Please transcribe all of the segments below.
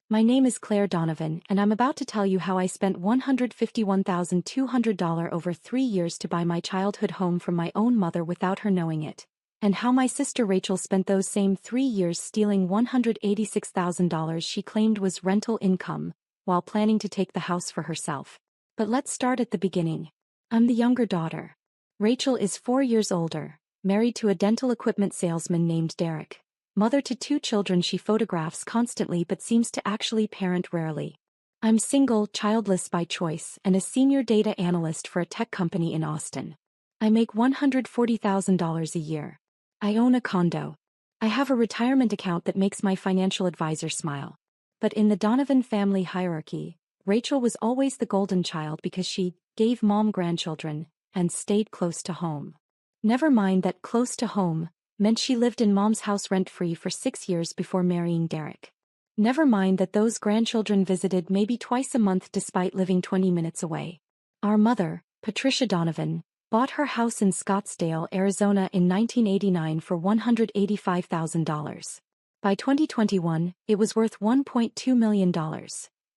My name is Claire Donovan, and I'm about to tell you how I spent $151,200 over 3 years to buy my childhood home from my own mother without her knowing it, and how my sister Rachel spent those same 3 years stealing $186,000 she claimed was rental income, while planning to take the house for herself. But let's start at the beginning. I'm the younger daughter. Rachel is 4 years older, married to a dental equipment salesman named Derek. Mother to 2 children she photographs constantly but seems to actually parent rarely. I'm single, childless by choice, and a senior data analyst for a tech company in Austin. I make $140,000 a year. I own a condo. I have a retirement account that makes my financial advisor smile. But in the Donovan family hierarchy, Rachel was always the golden child because she gave mom grandchildren and stayed close to home. Never mind that close to home meant she lived in mom's house rent-free for 6 years before marrying Derek. Never mind that those grandchildren visited maybe twice a month despite living 20 minutes away. Our mother, Patricia Donovan, bought her house in Scottsdale, Arizona in 1989 for $185,000. By 2021, it was worth $1.2 million. A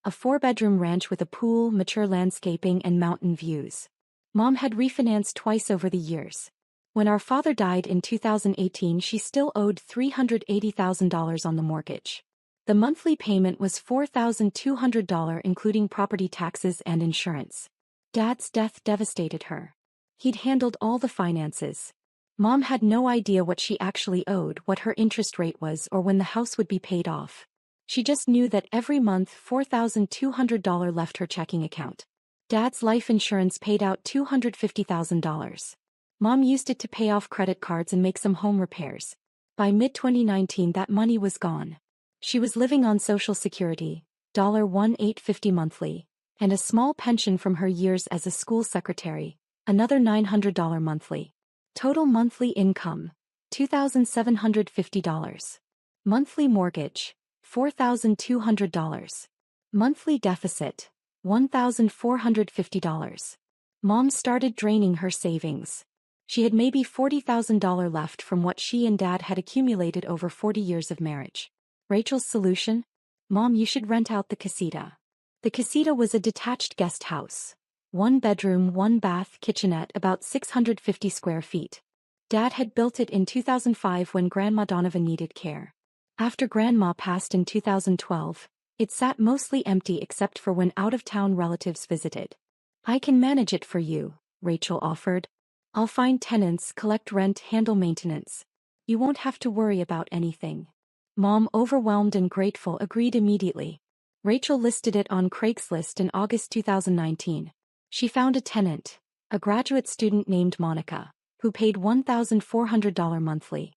4-bedroom ranch with a pool, mature landscaping, and mountain views. Mom had refinanced twice over the years. When our father died in 2018, she still owed $380,000 on the mortgage. The monthly payment was $4,200 including property taxes and insurance. Dad's death devastated her. He'd handled all the finances. Mom had no idea what she actually owed, what her interest rate was, or when the house would be paid off. She just knew that every month $4,200 left her checking account. Dad's life insurance paid out $250,000. Mom used it to pay off credit cards and make some home repairs. By mid-2019 that money was gone. She was living on Social Security, $1,850 monthly, and a small pension from her years as a school secretary, another $900 monthly. Total monthly income, $2,750. Monthly mortgage, $4,200. Monthly deficit, $1,450. Mom started draining her savings. She had maybe $40,000 left from what she and Dad had accumulated over 40 years of marriage. Rachel's solution? Mom, you should rent out the casita. The casita was a detached guest house. 1 bedroom, 1 bath, kitchenette, about 650 square feet. Dad had built it in 2005 when Grandma Donovan needed care. After Grandma passed in 2012, it sat mostly empty except for when out-of-town relatives visited. I can manage it for you, Rachel offered. I'll find tenants, collect rent, handle maintenance. You won't have to worry about anything. Mom, overwhelmed and grateful, agreed immediately. Rachel listed it on Craigslist in August 2019. She found a tenant, a graduate student named Monica, who paid $1,400 monthly.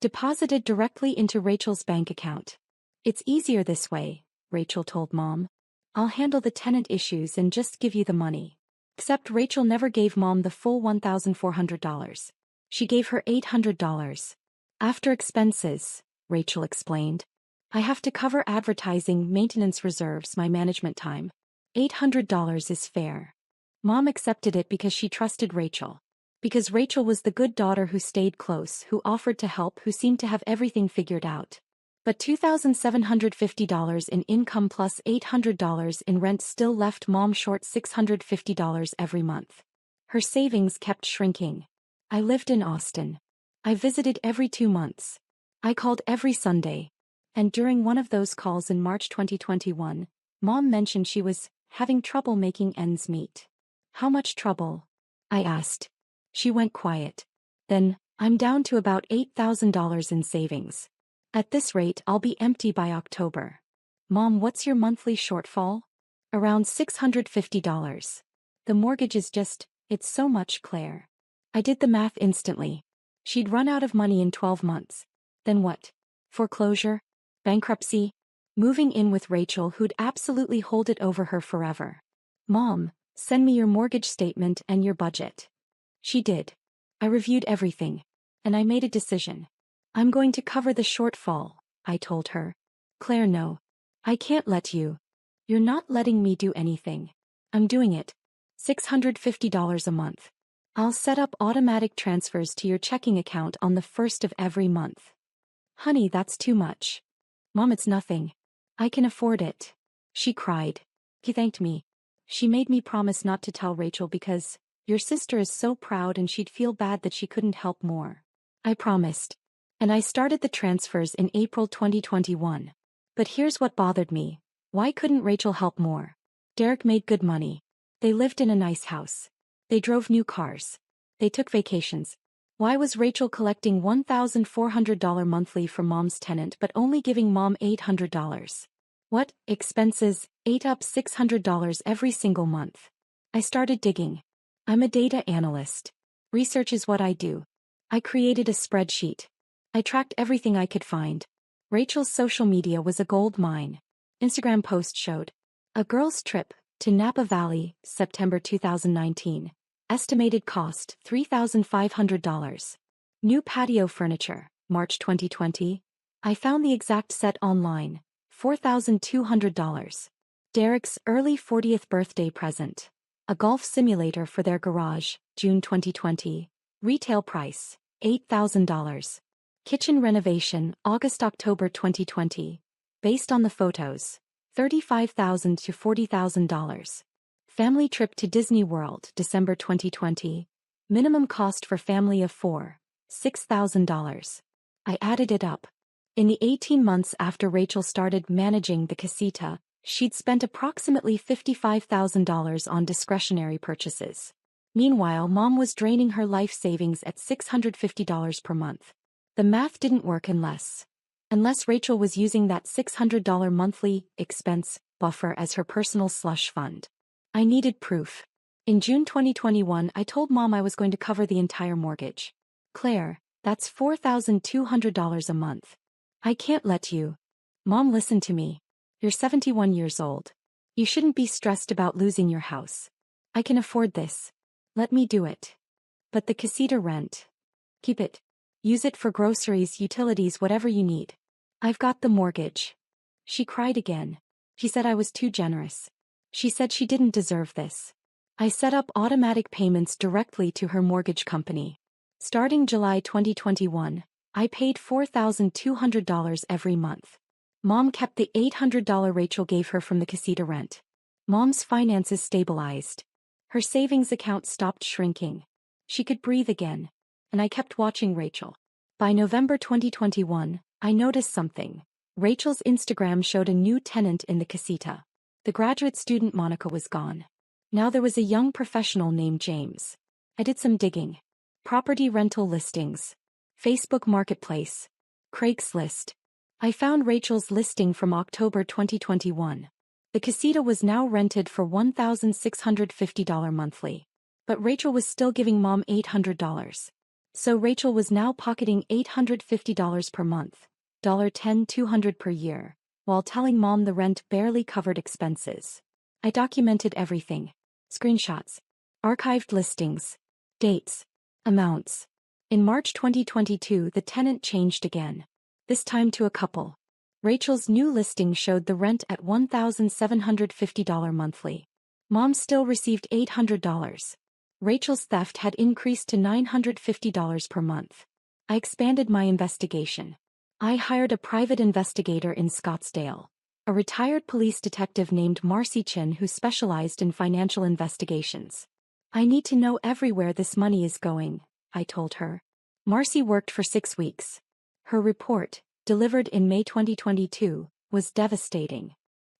Deposited directly into Rachel's bank account. It's easier this way, Rachel told Mom. I'll handle the tenant issues and just give you the money. Except Rachel never gave Mom the full $1,400. She gave her $800. After expenses, Rachel explained. I have to cover advertising, maintenance reserves, my management time. $800 is fair. Mom accepted it because she trusted Rachel. Because Rachel was the good daughter who stayed close, who offered to help, who seemed to have everything figured out. But $2,750 in income plus $800 in rent still left Mom short $650 every month. Her savings kept shrinking. I lived in Austin. I visited every 2 months. I called every Sunday. And during one of those calls in March 2021, Mom mentioned she was having trouble making ends meet. How much trouble? I asked. She went quiet. Then, I'm down to about $8,000 in savings. At this rate, I'll be empty by October. Mom, what's your monthly shortfall? Around $650. The mortgage is just, it's so much, Claire. I did the math instantly. She'd run out of money in 12 months. Then what? Foreclosure? Bankruptcy? Moving in with Rachel, who'd absolutely hold it over her forever. Mom, send me your mortgage statement and your budget. She did. I reviewed everything. And I made a decision. I'm going to cover the shortfall, I told her. Claire, no. I can't let you. You're not letting me do anything. I'm doing it. $650 a month. I'll set up automatic transfers to your checking account on the 1st of every month. Honey, that's too much. Mom, it's nothing. I can afford it. She cried. He thanked me. She made me promise not to tell Rachel because your sister is so proud and she'd feel bad that she couldn't help more. I promised. And I started the transfers in April 2021. But here's what bothered me. Why couldn't Rachel help more? Derek made good money. They lived in a nice house. They drove new cars. They took vacations. Why was Rachel collecting $1,400 monthly from mom's tenant but only giving mom $800? What expenses ate up $600 every single month? I started digging. I'm a data analyst. Research is what I do. I created a spreadsheet. I tracked everything I could find. Rachel's social media was a gold mine. Instagram post showed a girl's trip to Napa Valley, September 2019. Estimated cost $3,500. New patio furniture, March 2020. I found the exact set online, $4,200. Derek's early 40th birthday present. A golf simulator for their garage, June 2020. Retail price, $8,000. Kitchen renovation, August-October 2020. Based on the photos, $35,000 to $40,000. Family trip to Disney World, December 2020. Minimum cost for family of 4, $6,000. I added it up. In the 18 months after Rachel started managing the casita, she'd spent approximately $55,000 on discretionary purchases. Meanwhile, mom was draining her life savings at $650 per month. The math didn't work unless Rachel was using that $600 monthly expense buffer as her personal slush fund. I needed proof. In June 2021, I told mom I was going to cover the entire mortgage. Claire, that's $4,200 a month. I can't let you. Mom, listen to me. You're 71 years old. You shouldn't be stressed about losing your house. I can afford this. Let me do it. But the casita rent. Keep it. Use it for groceries, utilities, whatever you need. I've got the mortgage. She cried again. She said I was too generous. She said she didn't deserve this. I set up automatic payments directly to her mortgage company. Starting July 2021, I paid $4,200 every month. Mom kept the $800 Rachel gave her from the casita rent. Mom's finances stabilized. Her savings account stopped shrinking. She could breathe again. And I kept watching Rachel. By November 2021, I noticed something. Rachel's Instagram showed a new tenant in the casita. The graduate student Monica was gone. Now there was a young professional named James. I did some digging. Property rental listings. Facebook Marketplace. Craigslist. I found Rachel's listing from October 2021. The casita was now rented for $1,650 monthly. But Rachel was still giving mom $800. So Rachel was now pocketing $850 per month, $10,200 per year, while telling mom the rent barely covered expenses. I documented everything. Screenshots. Archived listings. Dates. Amounts. In March 2022, the tenant changed again. This time to a couple. Rachel's new listing showed the rent at $1,750 monthly. Mom still received $800. Rachel's theft had increased to $950 per month. I expanded my investigation. I hired a private investigator in Scottsdale, a retired police detective named Marcy Chin who specialized in financial investigations. I need to know everywhere this money is going, I told her. Marcy worked for 6 weeks. Her report, delivered in May 2022, was devastating.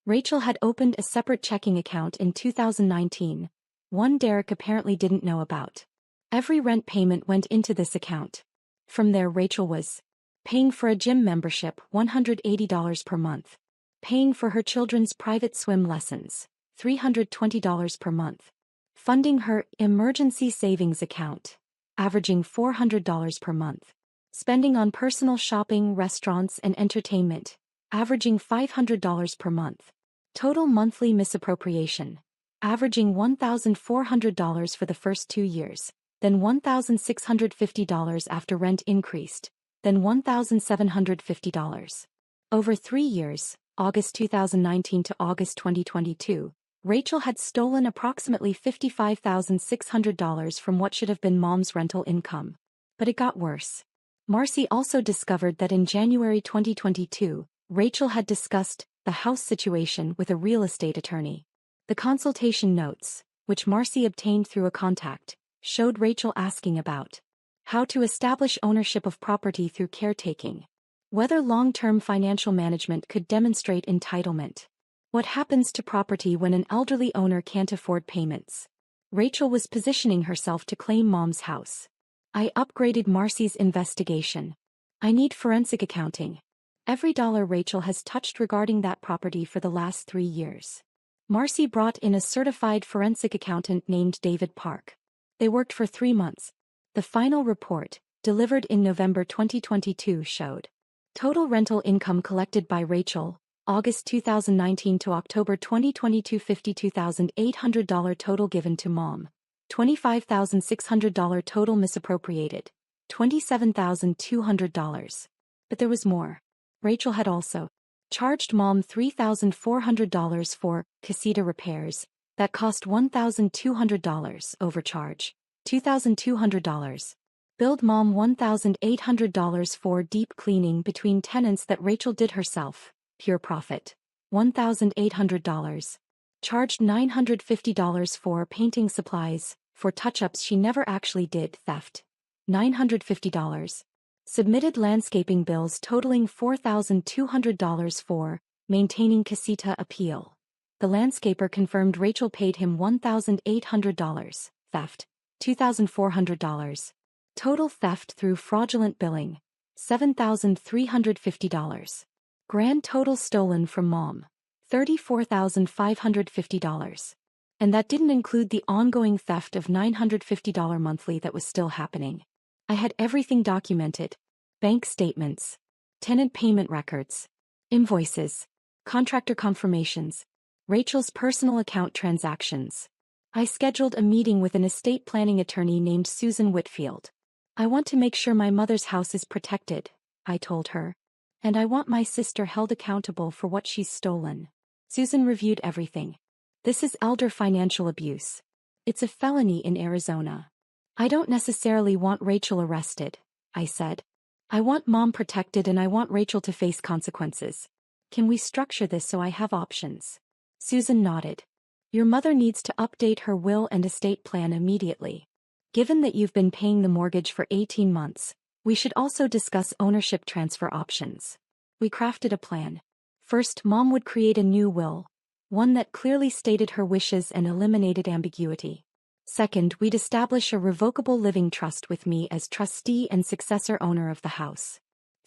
Rachel had opened a separate checking account in 2019, one Derek apparently didn't know about. Every rent payment went into this account. From there, Rachel was paying for a gym membership, $180 per month. Paying for her children's private swim lessons, $320 per month. Funding her emergency savings account, averaging $400 per month. Spending on personal shopping, restaurants, and entertainment, averaging $500 per month. Total monthly misappropriation, averaging $1,400 for the first 2 years, then $1,650 after rent increased, then $1,750. Over 3 years, August 2019 to August 2022, Rachel had stolen approximately $55,600 from what should have been mom's rental income. But it got worse. Marcy also discovered that in January 2022, Rachel had discussed the house situation with a real estate attorney. The consultation notes, which Marcy obtained through a contact, showed Rachel asking about how to establish ownership of property through caretaking, whether long-term financial management could demonstrate entitlement, what happens to property when an elderly owner can't afford payments. Rachel was positioning herself to claim Mom's house. I upgraded Marcy's investigation. I need forensic accounting. Every dollar Rachel has touched regarding that property for the last 3 years. Marcy brought in a certified forensic accountant named David Park. They worked for 3 months. The final report, delivered in November 2022, showed total rental income collected by Rachel, August 2019 to October 2022, $52,800 total given to Mom, $25,600 total misappropriated, $27,200. But there was more. Rachel had also charged Mom $3,400 for casita repairs that cost $1,200, overcharge $2,200. Billed Mom $1,800 for deep cleaning between tenants that Rachel did herself, pure profit, $1,800. Charged $950 for painting supplies, for touch-ups she never actually did, theft, $950. Submitted landscaping bills totaling $4,200 for maintaining casita, appeal. The landscaper confirmed Rachel paid him $1,800, theft, $2,400. Total theft through fraudulent billing, $7,350. Grand total stolen from Mom, $34,550. And that didn't include the ongoing theft of $950 monthly that was still happening. I had everything documented: bank statements, tenant payment records, invoices, contractor confirmations, Rachel's personal account transactions. I scheduled a meeting with an estate planning attorney named Susan Whitfield. I want to make sure my mother's house is protected, I told her. And I want my sister held accountable for what she's stolen. Susan reviewed everything. This is elder financial abuse. It's a felony in Arizona. I don't necessarily want Rachel arrested, I said. I want Mom protected and I want Rachel to face consequences. Can we structure this so I have options? Susan nodded. Your mother needs to update her will and estate plan immediately. Given that you've been paying the mortgage for 18 months, we should also discuss ownership transfer options. We crafted a plan. First, Mom would create a new will, one that clearly stated her wishes and eliminated ambiguity. Second, we'd establish a revocable living trust with me as trustee and successor owner of the house.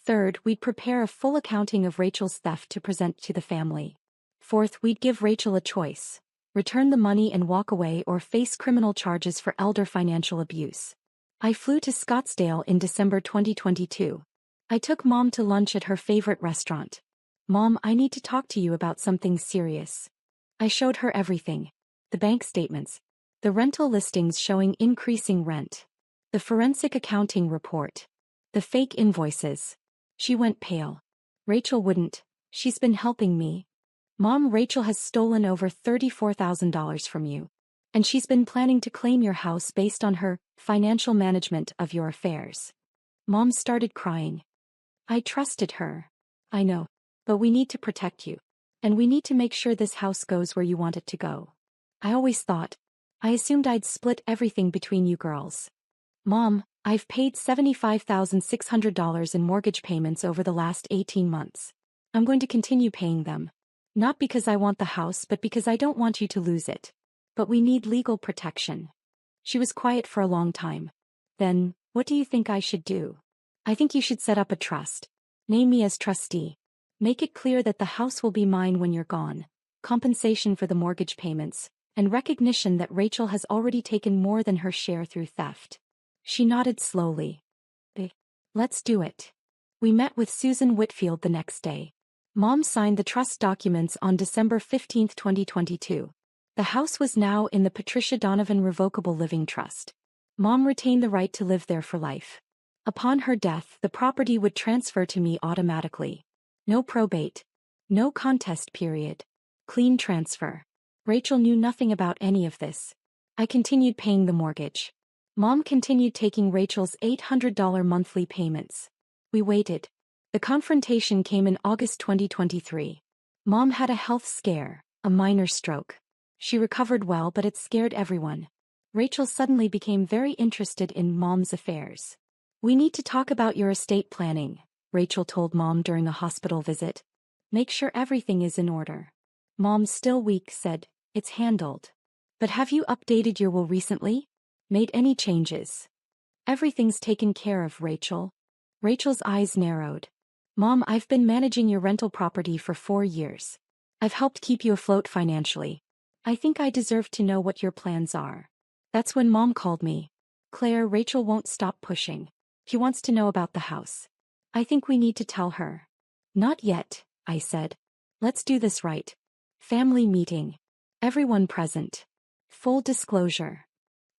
Third, we'd prepare a full accounting of Rachel's theft to present to the family. Fourth, we'd give Rachel a choice: return the money and walk away or face criminal charges for elder financial abuse. I flew to Scottsdale in December 2022. I took Mom to lunch at her favorite restaurant. Mom, I need to talk to you about something serious. I showed her everything: the bank statements, the rental listings showing increasing rent, the forensic accounting report, the fake invoices. She went pale. Rachel wouldn't. She's been helping me. Mom, Rachel has stolen over $34,000 from you. And she's been planning to claim your house based on her financial management of your affairs. Mom started crying. I trusted her. I know. But we need to protect you. And we need to make sure this house goes where you want it to go. I assumed I'd split everything between you girls. Mom, I've paid $75,600 in mortgage payments over the last 18 months. I'm going to continue paying them. Not because I want the house but because I don't want you to lose it. But we need legal protection. She was quiet for a long time. Then, what do you think I should do? I think you should set up a trust. Name me as trustee. Make it clear that the house will be mine when you're gone. Compensation for the mortgage payments, and recognition that Rachel has already taken more than her share through theft. She nodded slowly. Let's do it. We met with Susan Whitfield the next day. Mom signed the trust documents on December 15, 2022. The house was now in the Patricia Donovan Revocable Living Trust. Mom retained the right to live there for life. Upon her death, the property would transfer to me automatically. No probate. No contest period. Clean transfer. Rachel knew nothing about any of this. I continued paying the mortgage. Mom continued taking Rachel's $800 monthly payments. We waited. The confrontation came in August 2023. Mom had a health scare, a minor stroke. She recovered well, but it scared everyone. Rachel suddenly became very interested in Mom's affairs. We need to talk about your estate planning, Rachel told Mom during a hospital visit. Make sure everything is in order. Mom, still weak, said, it's handled. But have you updated your will recently? Made any changes? Everything's taken care of, Rachel. Rachel's eyes narrowed. Mom, I've been managing your rental property for 4 years. I've helped keep you afloat financially. I think I deserve to know what your plans are. That's when Mom called me. Claire, Rachel won't stop pushing. She wants to know about the house. I think we need to tell her. Not yet, I said. Let's do this right. Family meeting. Everyone present. Full disclosure.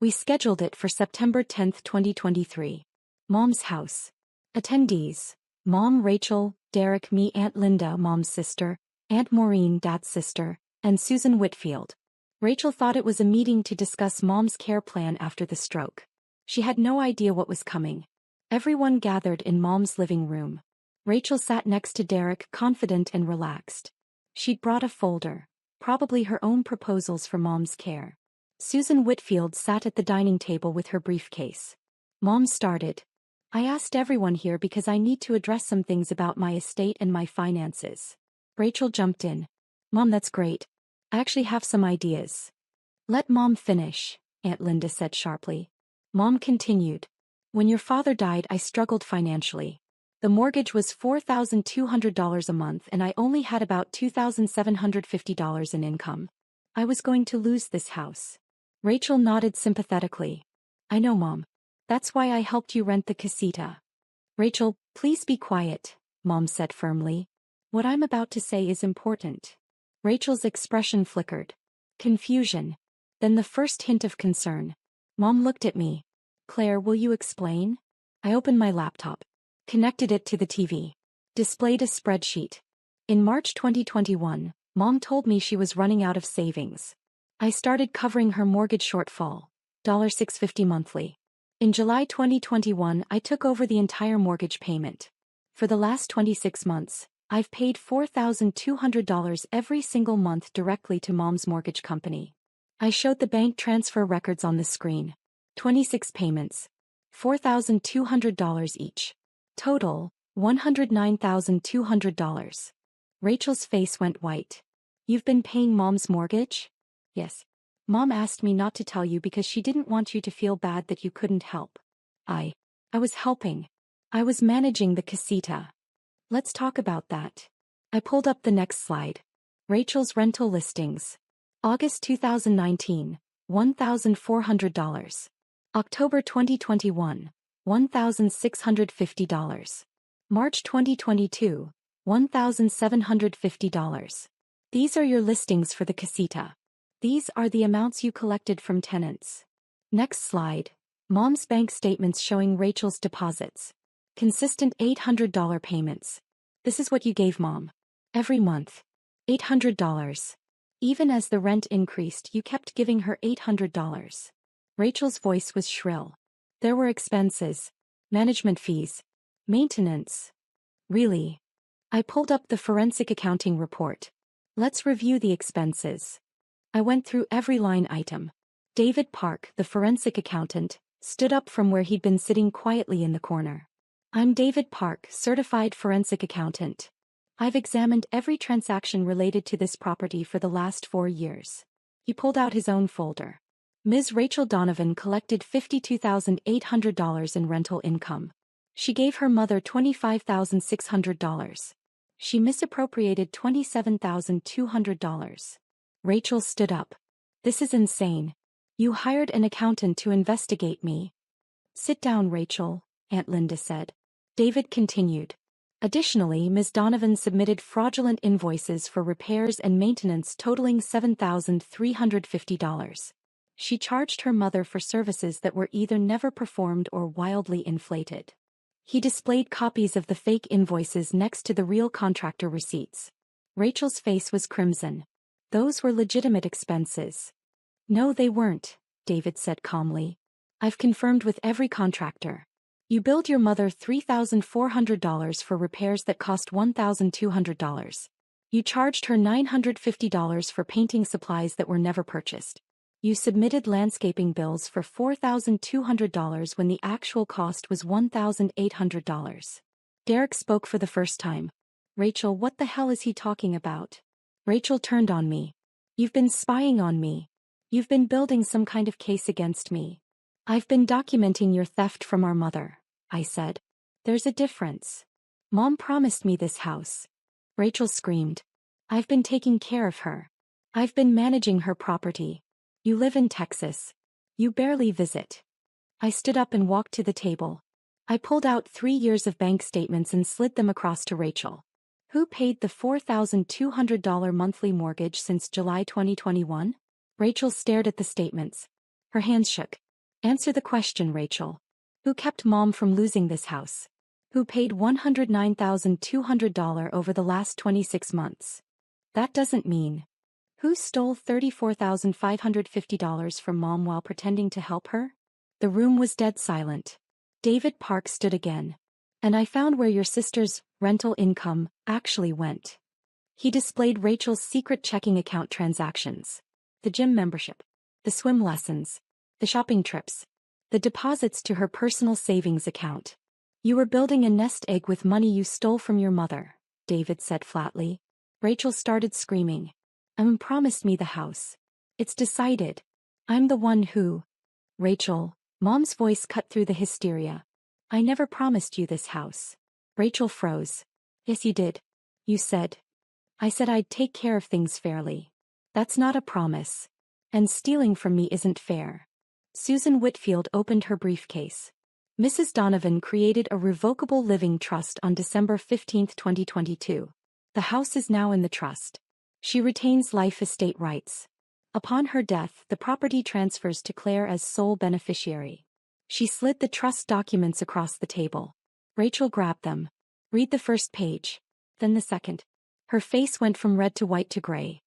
We scheduled it for September 10, 2023. Mom's house. Attendees. Mom, Rachel, Derek, me, Aunt Linda, Mom's sister, Aunt Maureen, Dad's sister, and Susan Whitfield. Rachel thought it was a meeting to discuss Mom's care plan after the stroke. She had no idea what was coming. Everyone gathered in Mom's living room. Rachel sat next to Derek, confident and relaxed. She'd brought a folder, probably her own proposals for Mom's care. Susan Whitfield sat at the dining table with her briefcase. Mom started. I asked everyone here because I need to address some things about my estate and my finances. Rachel jumped in. Mom, that's great. I actually have some ideas. Let Mom finish, Aunt Linda said sharply. Mom continued. When your father died, I struggled financially. The mortgage was $4,200 a month and I only had about $2,750 in income. I was going to lose this house. Rachel nodded sympathetically. I know, Mom. That's why I helped you rent the casita. Rachel, please be quiet, Mom said firmly. What I'm about to say is important. Rachel's expression flickered. Confusion. Then the first hint of concern. Mom looked at me. Claire, will you explain? I opened my laptop. Connected it to the TV. Displayed a spreadsheet. In March 2021, Mom told me she was running out of savings. I started covering her mortgage shortfall, $650 monthly. In July 2021, I took over the entire mortgage payment. For the last 26 months, I've paid $4,200 every single month directly to Mom's mortgage company. I showed the bank transfer records on the screen. 26 payments. $4,200 each. Total, $109,200. Rachel's face went white. You've been paying Mom's mortgage? Yes. Mom asked me not to tell you because she didn't want you to feel bad that you couldn't help. I was helping. I was managing the casita. Let's talk about that. I pulled up the next slide. Rachel's rental listings. August 2019, $1,400. October 2021, $1,650. March 2022, $1,750. These are your listings for the casita. These are the amounts you collected from tenants. Next slide. Mom's bank statements showing Rachel's deposits. Consistent $800 payments. This is what you gave Mom. Every month. $800. Even as the rent increased, you kept giving her $800. Rachel's voice was shrill. There were expenses. Management fees. Maintenance. Really? I pulled up the forensic accounting report. Let's review the expenses. I went through every line item. David Park, the forensic accountant, stood up from where he'd been sitting quietly in the corner. I'm David Park, certified forensic accountant. I've examined every transaction related to this property for the last 4 years. He pulled out his own folder. Ms. Rachel Donovan collected $52,800 in rental income. She gave her mother $25,600. She misappropriated $27,200. Rachel stood up. This is insane. You hired an accountant to investigate me. Sit down, Rachel, Aunt Linda said. David continued. Additionally, Ms. Donovan submitted fraudulent invoices for repairs and maintenance totaling $7,350. She charged her mother for services that were either never performed or wildly inflated. He displayed copies of the fake invoices next to the real contractor receipts. Rachel's face was crimson. Those were legitimate expenses. No, they weren't, David said calmly. I've confirmed with every contractor. You billed your mother $3,400 for repairs that cost $1,200. You charged her $950 for painting supplies that were never purchased. You submitted landscaping bills for $4,200 when the actual cost was $1,800. Derek spoke for the first time. Rachel, what the hell is he talking about? Rachel turned on me. You've been spying on me. You've been building some kind of case against me. I've been documenting your theft from our mother, I said. There's a difference. Mom promised me this house. Rachel screamed. I've been taking care of her. I've been managing her property. You live in Texas. You barely visit. I stood up and walked to the table. I pulled out 3 years of bank statements and slid them across to Rachel. Who paid the $4,200 monthly mortgage since July 2021? Rachel stared at the statements. Her hands shook. Answer the question, Rachel. Who kept Mom from losing this house? Who paid $109,200 over the last 26 months? That doesn't mean. Who stole $34,550 from Mom while pretending to help her? The room was dead silent. David Park stood again. And I found where your sister's rental income actually went. He displayed Rachel's secret checking account transactions. The gym membership. The swim lessons. The shopping trips. The deposits to her personal savings account. You were building a nest egg with money you stole from your mother, David said flatly. Rachel started screaming. Promised me the house. It's decided. I'm the one who. Rachel, Mom's voice cut through the hysteria. I never promised you this house. Rachel froze. Yes, you did. You said. I said I'd take care of things fairly. That's not a promise. And stealing from me isn't fair. Susan Whitfield opened her briefcase. Mrs. Donovan created a revocable living trust on December 15, 2022. The house is now in the trust. She retains life estate rights. Upon her death, the property transfers to Claire as sole beneficiary. She slid the trust documents across the table. Rachel grabbed them. Read the first page. Then the second. Her face went from red to white to gray.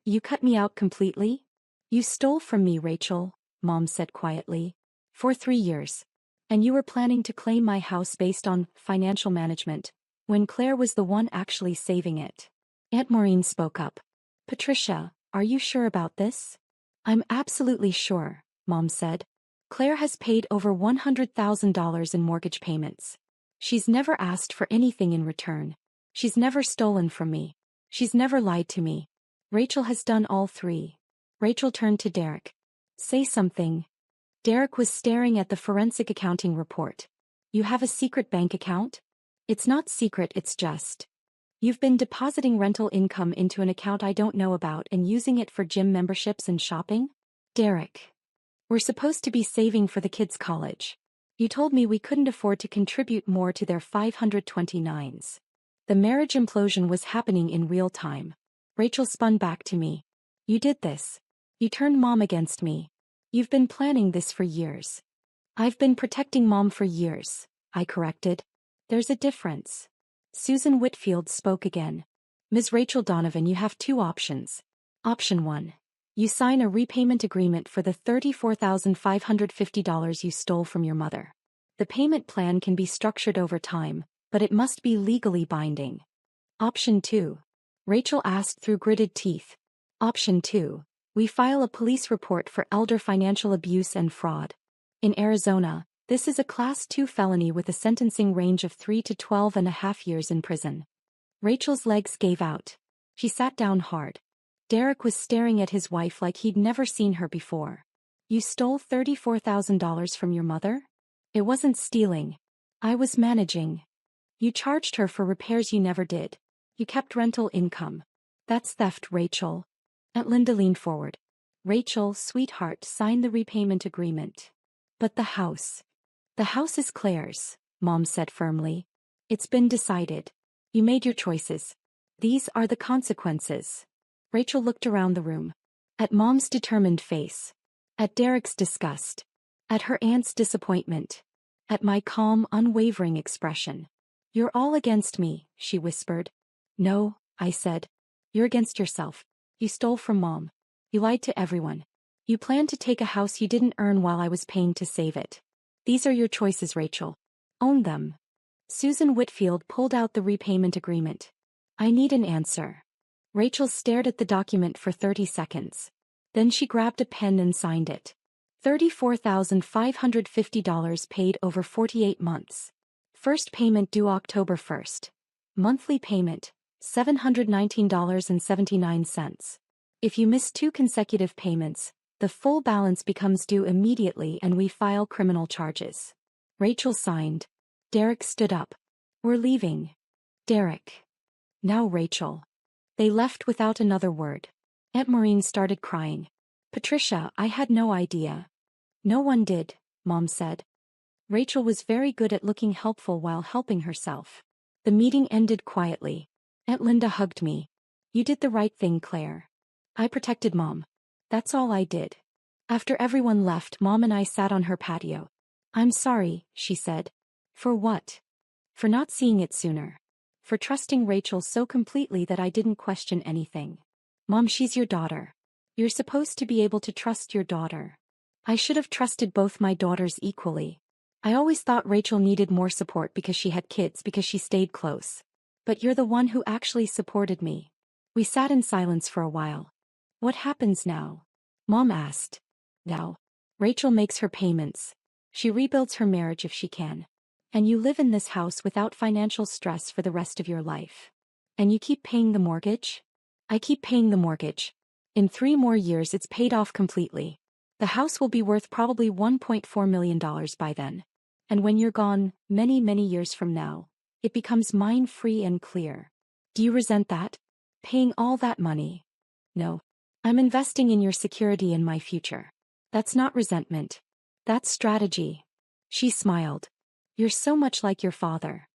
You cut me out completely? You stole from me, Rachel, Mom said quietly. For 3 years. And you were planning to claim my house based on financial management, when Claire was the one actually saving it. Aunt Maureen spoke up. Patricia, are you sure about this? I'm absolutely sure, Mom said. Claire has paid over $100,000 in mortgage payments. She's never asked for anything in return. She's never stolen from me. She's never lied to me. Rachel has done all three. Rachel turned to Derek. Say something. Derek was staring at the forensic accounting report. You have a secret bank account? It's not secret, it's just. You've been depositing rental income into an account I don't know about and using it for gym memberships and shopping? Derek. We're supposed to be saving for the kids' college. You told me we couldn't afford to contribute more to their 529s. The marriage implosion was happening in real time. Rachel spun back to me. You did this. You turned Mom against me. You've been planning this for years. I've been protecting Mom for years, I corrected. There's a difference. Susan Whitfield spoke again. Ms. Rachel Donovan, you have 2 options. Option 1. You sign a repayment agreement for the $34,550 you stole from your mother. The payment plan can be structured over time, but it must be legally binding. Option 2. Rachel asked through gritted teeth. Option 2. We file a police report for elder financial abuse and fraud. In Arizona, this is a Class 2 felony with a sentencing range of 3 to 12.5 years in prison. Rachel's legs gave out. She sat down hard. Derek was staring at his wife like he'd never seen her before. You stole $34,000 from your mother? It wasn't stealing. I was managing. You charged her for repairs you never did. You kept rental income. That's theft, Rachel. Aunt Linda leaned forward. Rachel, sweetheart, sign the repayment agreement. But the house. The house is Claire's, Mom said firmly. It's been decided. You made your choices. These are the consequences. Rachel looked around the room. At Mom's determined face. At Derek's disgust. At her aunt's disappointment. At my calm, unwavering expression. You're all against me, she whispered. No, I said. You're against yourself. You stole from Mom. You lied to everyone. You planned to take a house you didn't earn while I was paying to save it. These are your choices, Rachel. Own them. Susan Whitfield pulled out the repayment agreement. I need an answer. Rachel stared at the document for 30 seconds. Then she grabbed a pen and signed it. $34,550 paid over 48 months. First payment due October 1st. Monthly payment, $719.79. If you miss 2 consecutive payments, the full balance becomes due immediately and we file criminal charges. Rachel signed. Derek stood up. We're leaving. Derek. Now Rachel. They left without another word. Aunt Maureen started crying. Patricia, I had no idea. No one did, Mom said. Rachel was very good at looking helpful while helping herself. The meeting ended quietly. Aunt Linda hugged me. You did the right thing, Claire. I protected Mom. That's all I did. After everyone left, Mom and I sat on her patio. I'm sorry, she said. For what? For not seeing it sooner. For trusting Rachel so completely that I didn't question anything. Mom, she's your daughter. You're supposed to be able to trust your daughter. I should have trusted both my daughters equally. I always thought Rachel needed more support because she had kids, because she stayed close. But you're the one who actually supported me. We sat in silence for a while. What happens now? Mom asked. Now. Rachel makes her payments. She rebuilds her marriage if she can. And you live in this house without financial stress for the rest of your life. And you keep paying the mortgage? I keep paying the mortgage. In 3 more years it's paid off completely. The house will be worth probably $1.4 million by then. And when you're gone, many, many years from now, it becomes mine free and clear. Do you resent that? Paying all that money? No. I'm investing in your security and my future. That's not resentment. That's strategy. She smiled. You're so much like your father.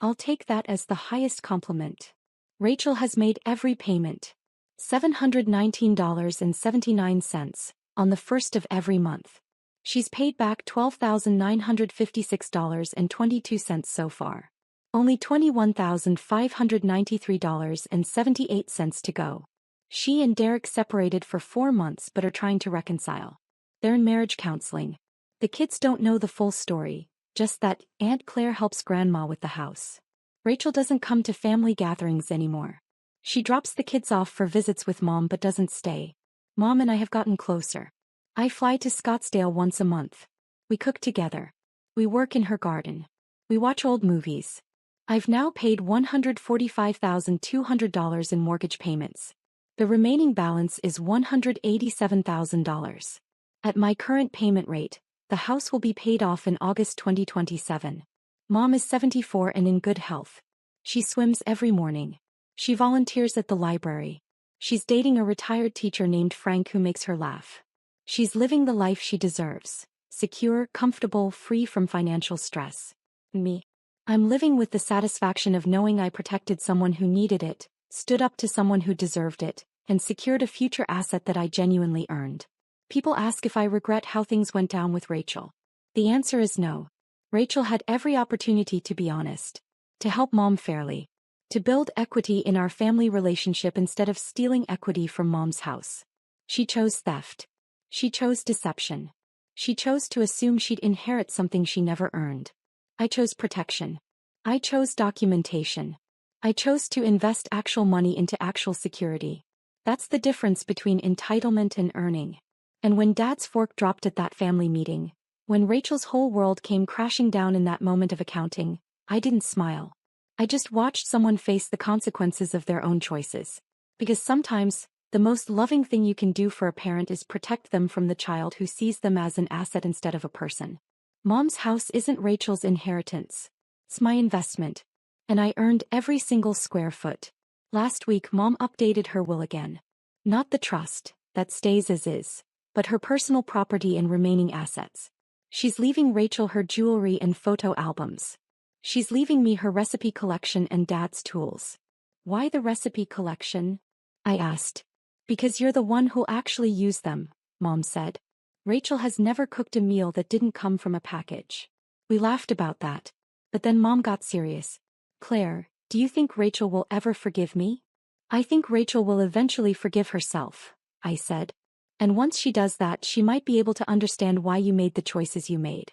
I'll take that as the highest compliment. Rachel has made every payment. $719.79 on the first of every month. She's paid back $12,956.22 so far. Only $21,593.78 to go. She and Derek separated for 4 months but are trying to reconcile. They're in marriage counseling. The kids don't know the full story, just that Aunt Claire helps Grandma with the house. Rachel doesn't come to family gatherings anymore. She drops the kids off for visits with Mom but doesn't stay. Mom and I have gotten closer. I fly to Scottsdale once a month. We cook together. We work in her garden. We watch old movies. I've now paid $145,200 in mortgage payments. The remaining balance is $187,000. At my current payment rate, the house will be paid off in August 2027. Mom is 74 and in good health. She swims every morning. She volunteers at the library. She's dating a retired teacher named Frank who makes her laugh. She's living the life she deserves. Secure, comfortable, free from financial stress. Me. I'm living with the satisfaction of knowing I protected someone who needed it, stood up to someone who deserved it, and secured a future asset that I genuinely earned. People ask if I regret how things went down with Rachel. The answer is no. Rachel had every opportunity to be honest. To help Mom fairly. To build equity in our family relationship instead of stealing equity from Mom's house. She chose theft. She chose deception. She chose to assume she'd inherit something she never earned. I chose protection. I chose documentation. I chose to invest actual money into actual security. That's the difference between entitlement and earning. And when Dad's fork dropped at that family meeting, when Rachel's whole world came crashing down in that moment of accounting, I didn't smile. I just watched someone face the consequences of their own choices. Because sometimes, the most loving thing you can do for a parent is protect them from the child who sees them as an asset instead of a person. Mom's house isn't Rachel's inheritance. It's my investment. And I earned every single square foot. Last week Mom updated her will again. Not the trust, that stays as is, but her personal property and remaining assets. She's leaving Rachel her jewelry and photo albums. She's leaving me her recipe collection and Dad's tools. Why the recipe collection? I asked. Because you're the one who'll actually use them, Mom said. Rachel has never cooked a meal that didn't come from a package. We laughed about that. But then Mom got serious. Claire, do you think Rachel will ever forgive me? I think Rachel will eventually forgive herself, I said. And once she does that, she might be able to understand why you made the choices you made.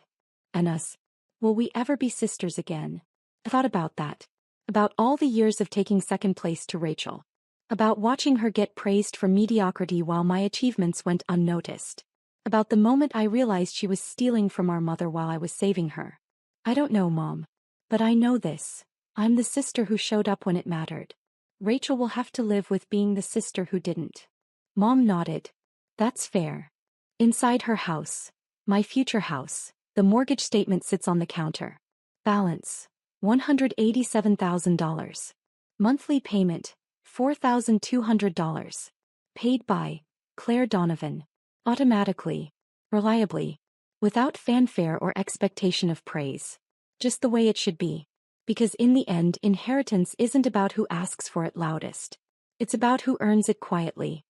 And us. Will we ever be sisters again? I thought about that. About all the years of taking second place to Rachel. About watching her get praised for mediocrity while my achievements went unnoticed. About the moment I realized she was stealing from our mother while I was saving her. I don't know, Mom. But I know this. I'm the sister who showed up when it mattered. Rachel will have to live with being the sister who didn't. Mom nodded. That's fair. Inside her house. My future house. The mortgage statement sits on the counter. Balance. $187,000. Monthly payment. $4,200. Paid by Claire Donovan. Automatically. Reliably. Without fanfare or expectation of praise. Just the way it should be. Because in the end, inheritance isn't about who asks for it loudest. It's about who earns it quietly.